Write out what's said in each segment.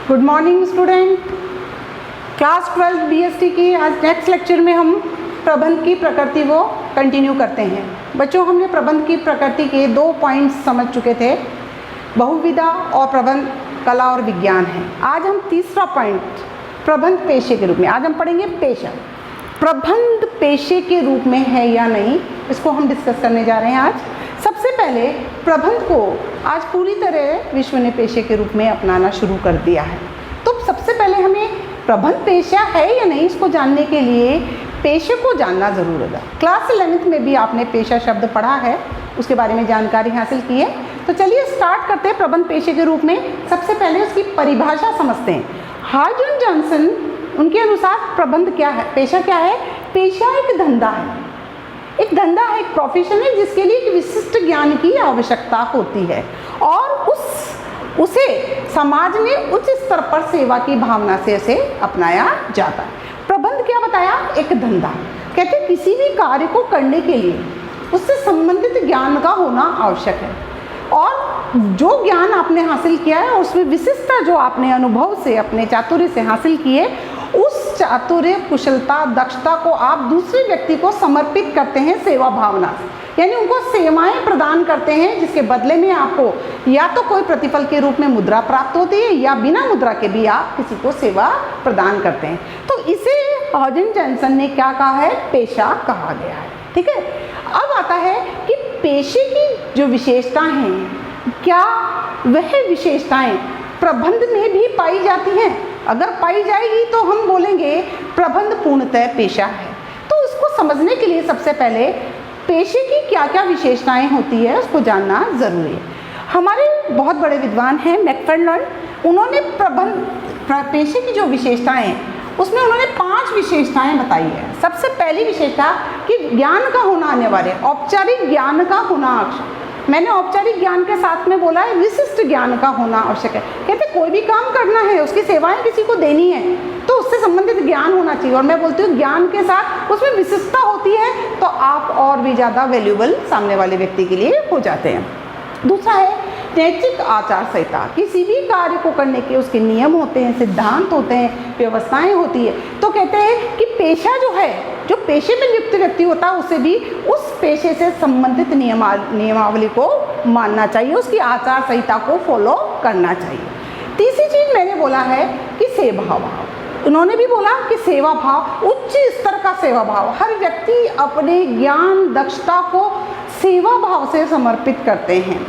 Good morning student. Class 12 BST की आज next lecture में हम प्रबंध की प्रकृति को कंटिन्यू करते हैं। बच्चों, हमने प्रबंध की प्रकृति के 2 पॉइंट्स समझ चुके थे, बहुविधा और प्रबंध कला और विज्ञान है। आज हम तीसरा पॉइंट प्रबंध पेशे के रूप में आज हम पढ़ेंगे। पेशा प्रबंध पेशे के रूप में है या नहीं, इसको हम डिस्कस करने जा रहे हैं आज। सबसे पहले प्रबंध को आज पूरी तरह विश्व ने पेशे के रूप में अपनाना शुरू कर दिया है। तो सबसे पहले हमें प्रबंध पेशा है या नहीं, इसको जानने के लिए पेशे को जानना ज़रूर होगा। क्लास 11th में भी आपने पेशा शब्द पढ़ा है, उसके बारे में जानकारी हासिल की है। तो चलिए स्टार्ट करते हैं प्रबंध पेशे के रूप में। सबसे पहले उसकी परिभाषा समझते हैं। हार्जन जॉनसन, उनके अनुसार प्रबंध क्या है, पेशा क्या है? पेशा एक धंधा है, एक धंधा है, एक प्रोफेशन है जिसके लिए एक विशिष्ट ज्ञान की आवश्यकता होती है और उसे समाज ने उच्च स्तर पर सेवा की भावना से उसे अपनाया जाता है। प्रबंध क्या बताया? एक धंधा। कहते हैं किसी भी कार्य को करने के लिए उससे संबंधित ज्ञान का होना आवश्यक है और जो ज्ञान आपने हासिल किया है उसमें विशिष्टता जो आपने अनुभव से, अपने चातुर्य से हासिल की है, उस चातुर्य, कुशलता, दक्षता को आप दूसरे व्यक्ति को समर्पित करते हैं सेवा भावना से, यानी उनको सेवाएं प्रदान करते हैं जिसके बदले में आपको या तो कोई प्रतिफल के रूप में मुद्रा प्राप्त होती है या बिना मुद्रा के भी आप किसी को सेवा प्रदान करते हैं। तो इसे हार्जन जॉनसन ने क्या कहा है? पेशा कहा गया है। ठीक है। अब आता है कि पेशे की जो विशेषताएं हैं, क्या वह विशेषताएं प्रबंध में भी पाई जाती हैं? अगर पाई जाएगी तो हम बोलेंगे प्रबंध पूर्णतः पेशा है। तो उसको समझने के लिए सबसे पहले पेशे की क्या क्या विशेषताएं होती है उसको जानना ज़रूरी है। हमारे बहुत बड़े विद्वान हैं मैकफर्लन, उन्होंने प्रबंध पेशे की जो विशेषताएं हैं उसमें उन्होंने 5 विशेषताएं बताई है। सबसे पहली विशेषता कि ज्ञान का होना अनिवार्य है, औपचारिक ज्ञान का होना आवश्यक। मैंने औपचारिक ज्ञान के साथ में बोला है विशिष्ट ज्ञान का होना आवश्यक है। कहते कोई भी काम करना है, उसकी सेवाएं किसी को देनी है तो उससे संबंधित ज्ञान होना चाहिए और मैं बोलती हूँ ज्ञान के साथ उसमें विशिष्टता होती है तो आप और भी ज़्यादा वैल्यूएबल सामने वाले व्यक्ति के लिए हो जाते हैं। दूसरा है नैतिक आचार संहिता। किसी भी कार्य को करने के उसके नियम होते हैं, सिद्धांत होते हैं, व्यवस्थाएं होती है। तो कहते हैं कि पेशा जो है, जो पेशे में लिप्त व्यक्ति होता है उसे भी उस पेशे से संबंधित नियमावली को मानना चाहिए, उसकी आचार संहिता को फॉलो करना चाहिए। तीसरी चीज़ मैंने बोला है कि सेवा भाव। उन्होंने भी बोला कि सेवा भाव, उच्च स्तर का सेवा भाव। हर व्यक्ति अपने ज्ञान, दक्षता को सेवा भाव से समर्पित करते हैं।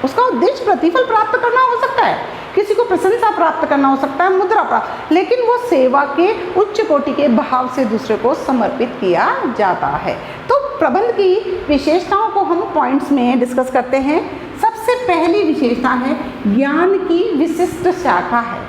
उसका उद्देश्य प्रतिफल प्राप्त करना हो सकता है, किसी को प्रशंसा प्राप्त करना हो सकता है, मुद्रा प्राप्त, लेकिन वो सेवा के उच्च कोटि के भाव से दूसरे को समर्पित किया जाता है। तो प्रबंध की विशेषताओं को हम पॉइंट्स में डिस्कस करते हैं। सबसे पहली विशेषता है ज्ञान की विशिष्ट शाखा है।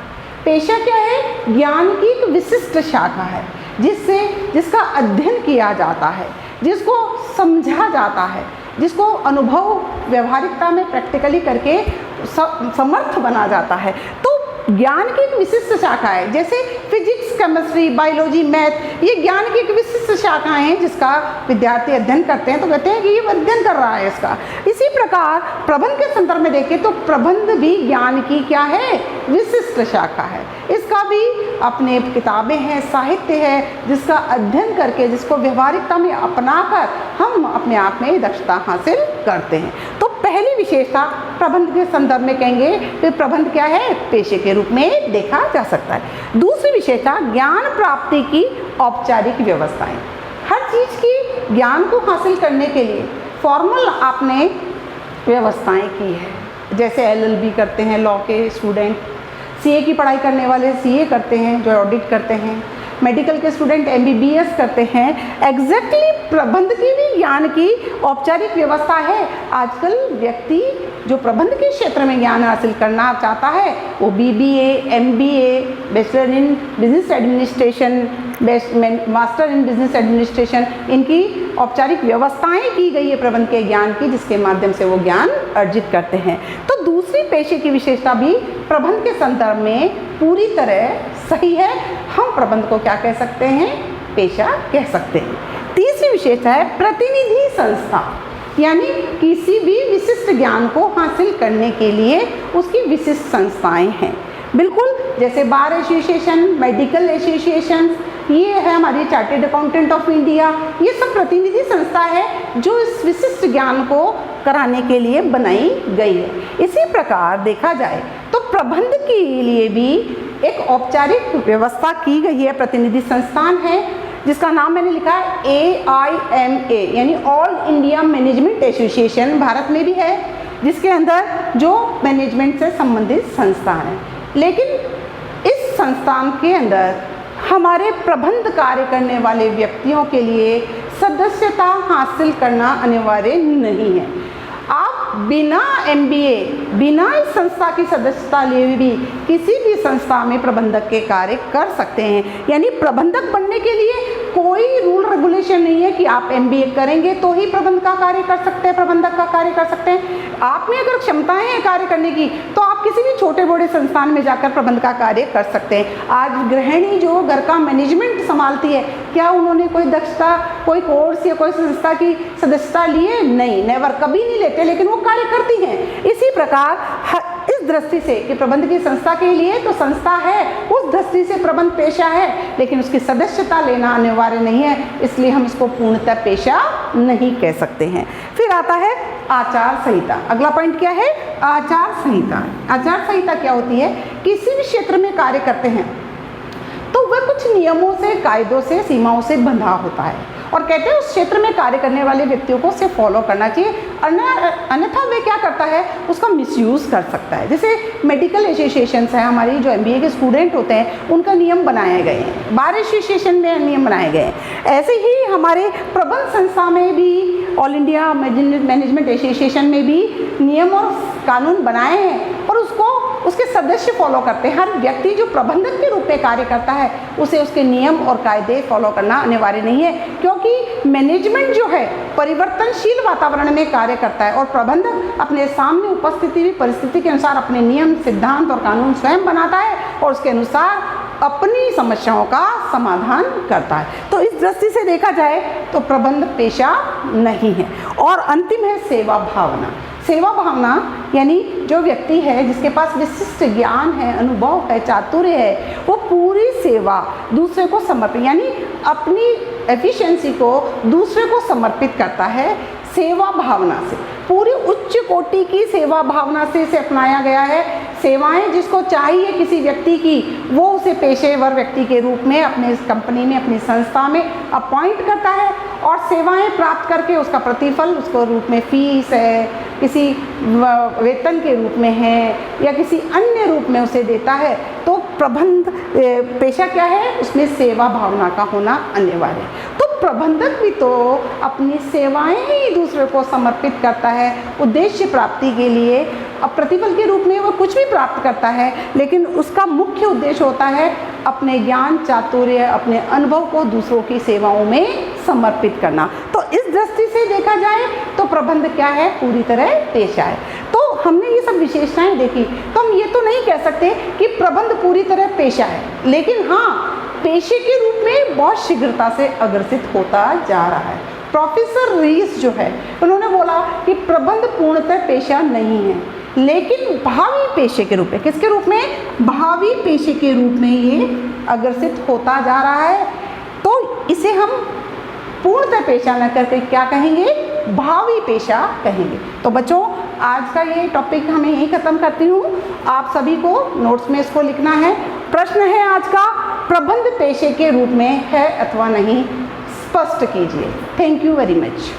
पेशा क्या है? ज्ञान की एक विशिष्ट शाखा है जिसका अध्ययन किया जाता है, जिसको समझा जाता है, जिसको अनुभव व्यवहारिकता में प्रैक्टिकली करके समर्थ बना जाता है। तो ज्ञान की एक विशिष्ट शाखा है, जैसे फिजिक्स, केमिस्ट्री, बायोलॉजी, मैथ, ये ज्ञान की एक विशिष्ट शाखाएं हैं जिसका विद्यार्थी अध्ययन करते हैं तो कहते हैं कि ये अध्ययन कर रहा है इसका। इसी प्रकार प्रबंध के संदर्भ में देखें तो प्रबंध भी ज्ञान की क्या है? विशिष्ट शाखा है। इसका भी अपने किताबें हैं, साहित्य है जिसका अध्ययन करके, जिसको व्यवहारिकता में अपनाकर हम अपने आप में दक्षता हासिल करते हैं। तो पहली विशेषता प्रबंध के संदर्भ में कहेंगे कि प्रबंध क्या है? पेशे के रूप में देखा जा सकता है। दूसरी विशेषता ज्ञान प्राप्ति की औपचारिक व्यवस्थाएं। हर चीज़ की ज्ञान को हासिल करने के लिए फॉर्मल आपने व्यवस्थाएं की है। जैसे LLB करते हैं लॉ के स्टूडेंट, CA की पढ़ाई करने वाले CA करते हैं जो ऑडिट करते हैं, मेडिकल के स्टूडेंट MBBS करते हैं। एग्जैक्टली प्रबंध की भी ज्ञान की औपचारिक व्यवस्था है। आजकल व्यक्ति जो प्रबंध के क्षेत्र में ज्ञान हासिल करना चाहता है वो BBA, MBA, bachelor in business administration, master in business administration, इनकी औपचारिक व्यवस्थाएं की गई है प्रबंध के ज्ञान की, जिसके माध्यम से वो ज्ञान अर्जित करते हैं। तो दूसरी पेशे की विशेषता भी प्रबंध के संदर्भ में पूरी तरह सही है। हम प्रबंध को क्या कह सकते हैं? पेशा कह सकते हैं। तीसरी विशेषता है प्रतिनिधि संस्था, यानी किसी भी विशिष्ट ज्ञान को हासिल करने के लिए उसकी विशिष्ट संस्थाएं हैं। बिल्कुल, जैसे बार एसोसिएशन, मेडिकल एसोसिएशन, ये है हमारी चार्टेड अकाउंटेंट ऑफ इंडिया, ये सब प्रतिनिधि संस्था है जो इस विशिष्ट ज्ञान को कराने के लिए बनाई गई है। इसी प्रकार देखा जाए तो प्रबंध के लिए भी एक औपचारिक व्यवस्था की गई है, प्रतिनिधि संस्थान है जिसका नाम मैंने लिखा है AIMA, यानी all India management association, Bharat में भी है, जिसके अंदर जो मैनेजमेंट से संबंधित संस्था हैं। लेकिन इस संस्थान के अंदर हमारे प्रबंध कार्य करने वाले व्यक्तियों के लिए सदस्यता हासिल करना अनिवार्य नहीं है। आप बिना MBA, बिना इस संस्था की सदस्यता लिए भी किसी भी संस्था में प्रबंधक के कार्य कर सकते हैं। यानी प्रबंधक बनने के लिए कोई रूल रेगुलेशन नहीं है कि आप MBA करेंगे तो ही प्रबंध का कार्य कर सकते हैं, प्रबंधक का कार्य कर सकते हैं। आप में अगर क्षमताएं हैं कार्य करने की तो आप किसी भी छोटे बड़े संस्थान में जाकर प्रबंध का कार्य कर सकते हैं। आज गृहिणी जो घर का मैनेजमेंट संभालती है, क्या उन्होंने कोई दक्षता, कोई कोर्स या कोई संस्था की सदस्यता ली है? नहीं, नेवर, कभी नहीं लेते, लेकिन वो कार्य करती हैं। इसी प्रकार इस दृष्टि से कि प्रबंध की संस्था के लिए तो संस्था है, उस दृष्टि से प्रबंध पेशा है, लेकिन उसकी सदस्यता लेना अनिवार्य नहीं है, इसलिए हम इसको पूर्णतः पेशा नहीं कह सकते हैं। फिर आता है आचार संहिता। अगला पॉइंट क्या है? आचार संहिता। आचार संहिता क्या होती है? किसी भी क्षेत्र में कार्य करते हैं तो वह कुछ नियमों से, कायदों से, सीमाओं से बंधा होता है और कहते हैं उस क्षेत्र में कार्य करने वाले व्यक्तियों को उसे फॉलो करना चाहिए, अन्यथा वे क्या करता है, उसका मिसयूज़ कर सकता है। जैसे मेडिकल एसोसिएशंस हैं हमारी, जो MBA के स्टूडेंट होते हैं, उनका नियम बनाए गए हैं, बार एसोसिएशन में नियम बनाए गए हैं। ऐसे ही हमारे प्रबंध संस्था में भी, ऑल इंडिया मैनेजमेंट एसोसिएशन में भी नियम और कानून बनाए हैं और उसको उसके सदस्य फॉलो करते हैं। हर व्यक्ति जो प्रबंधक के रूप में कार्य करता है उसे उसके नियम और कायदे फॉलो करना अनिवार्य नहीं है, क्योंकि मैनेजमेंट जो है परिवर्तनशील वातावरण में कार्य करता है और प्रबंधक अपने सामने उपस्थिति हुई परिस्थिति के अनुसार अपने नियम, सिद्धांत और कानून स्वयं बनाता है और उसके अनुसार अपनी समस्याओं का समाधान करता है। तो इस दृष्टि से देखा जाए तो प्रबंध पेशा नहीं है। और अंतिम है सेवा भावना। सेवा भावना यानी जो व्यक्ति है जिसके पास विशिष्ट ज्ञान है, अनुभव है, चातुर्य है, वो पूरी सेवा दूसरे को समर्पित, यानी अपनी एफिशिएंसी को दूसरे को समर्पित करता है सेवा भावना से। पूरी उच्च कोटि की सेवा भावना से इसे अपनाया गया है। सेवाएं जिसको चाहिए किसी व्यक्ति की, वो उसे पेशेवर व्यक्ति के रूप में अपने इस कंपनी में, अपनी संस्था में अपॉइंट करता है और सेवाएं प्राप्त करके उसका प्रतिफल उसको रूप में फीस है, किसी वेतन के रूप में है या किसी अन्य रूप में उसे देता है। तो प्रबंध पेशा क्या है? उसमें सेवा भावना का होना अनिवार्य है। तो प्रबंधक भी तो अपनी सेवाएं ही दूसरे को समर्पित करता है उद्देश्य प्राप्ति के लिए। अब प्रतिफल के रूप में वो कुछ भी प्राप्त करता है, लेकिन उसका मुख्य उद्देश्य होता है अपने ज्ञान, चातुर्य, अपने अनुभव को दूसरों की सेवाओं में समर्पित करना। तो इस दृष्टि से देखा जाए तो प्रबंध क्या है? पूरी तरह पेशा है। तो हमने ये सब विशेषताएं देखी, तो हम ये तो नहीं कह सकते कि प्रबंध पूरी तरह पेशा है, लेकिन हाँ, पेशे के रूप में बहुत शीघ्रता से अग्रसित होता जा रहा है। प्रोफेसर रीस जो है, उन्होंने बोला कि प्रबंध पूर्णतः पेशा नहीं है, लेकिन भावी पेशे के रूप में, किसके रूप में? भावी पेशे के रूप में ये अग्रसित होता जा रहा है। तो इसे हम पूर्णतः पेशा न करके क्या कहेंगे? भावी पेशा कहेंगे। तो बच्चों, आज का ये टॉपिक हमें यहीं ख़त्म करती हूँ। आप सभी को नोट्स में इसको लिखना है। प्रश्न है आज का, प्रबंध पेशे के रूप में है अथवा नहीं, स्पष्ट कीजिए। Thank you very much.